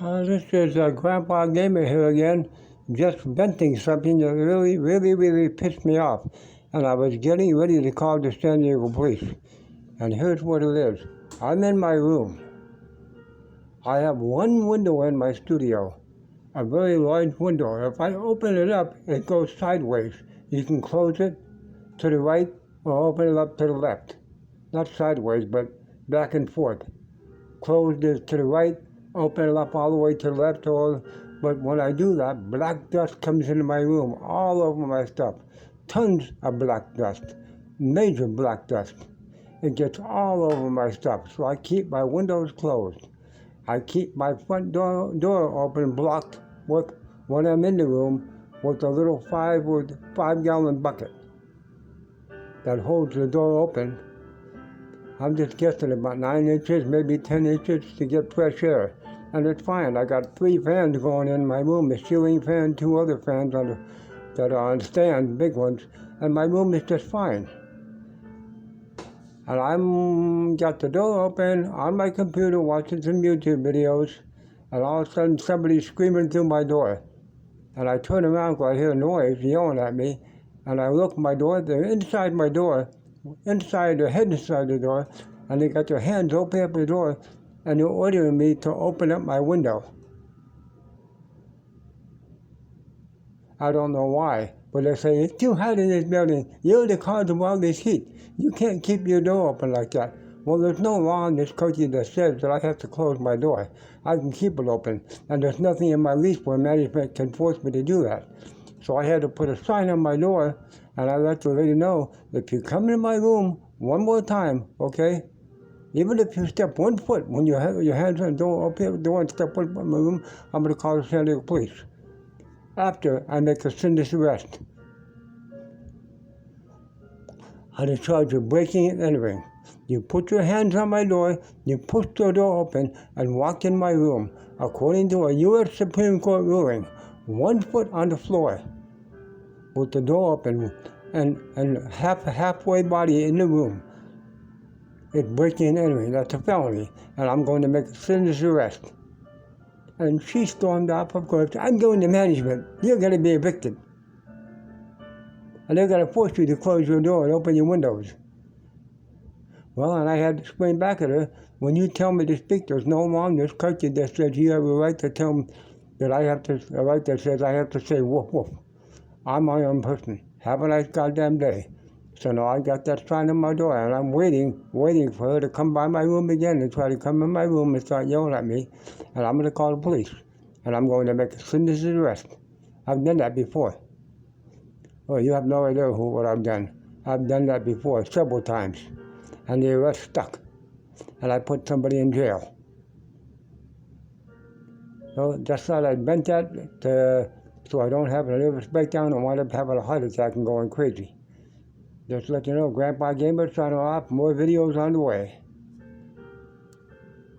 This is Grandpa Gamer here again, just venting something that really pissed me off. And I was getting ready to call the San Diego police. And here's what it is. I'm in my room. I have one window in my studio, a very large window. If I open it up, it goes sideways. You can close it to the right or open it up to the left. Not sideways, but back and forth. Close it to the right, open it up all the way to the left, but when I do that, black dust comes into my room, all over my stuff. Tons of black dust, major black dust. It gets all over my stuff, so I keep my windows closed. I keep my front door open, blocked with, when I'm in the room, with a little 5-gallon bucket that holds the door open. I'm just guessing about 9 inches, maybe 10 inches to get fresh air. And it's fine. I got 3 fans going in my room, a ceiling fan, 2 other fans that are on stands, big ones, and my room is just fine. And I'm got the door open on my computer watching some YouTube videos, and all of a sudden somebody's screaming through my door. And I turn around because I hear a noise yelling at me, and I look at my door, they're inside my door, their head inside the door, and they got their hands open up the door, and they're ordering me to open up my window. I don't know why, but they say, it's too hot in this building. You're the cause of all this heat. You can't keep your door open like that. Well, there's no law in this country that says that I have to close my door. I can keep it open, and there's nothing in my lease where management can force me to do that. So I had to put a sign on my door, and I let the lady know, if you come in my room one more time, okay, even if you step 1 foot when you have your hands on the door, open the door and step 1 foot in my room, I'm going to call the San Diego police. After I make a citizen's arrest on the charge of breaking and entering. You put your hands on my door, you pushed the door open and walked in my room, according to a U.S. Supreme Court ruling, 1 foot on the floor, with the door open and halfway body in the room. It's breaking and entering. That's a felony, and I'm going to make a citizen's arrest. And she stormed off, of course. I'm going to management. You're going to be evicted. And they're going to force you to close your door and open your windows. Well, and I had to explain back at her, when you tell me to speak, there's no law in this country that says you have a right to tell me that a right that says I have to say woof woof. I'm my own person. Have a nice goddamn day. So now I got that sign on my door, and I'm waiting for her to come by my room again and try to come in my room and start yelling at me, and I'm going to call the police, and I'm going to make a citizen's arrest. I've done that before. Well, you have no idea what I've done. I've done that before several times, and the arrest stuck, and I put somebody in jail. So just thought I'd vent that so I don't have a nervous breakdown and wind up having a heart attack and going crazy. Just let you know, Grandpa Gamer signing off, more videos on the way.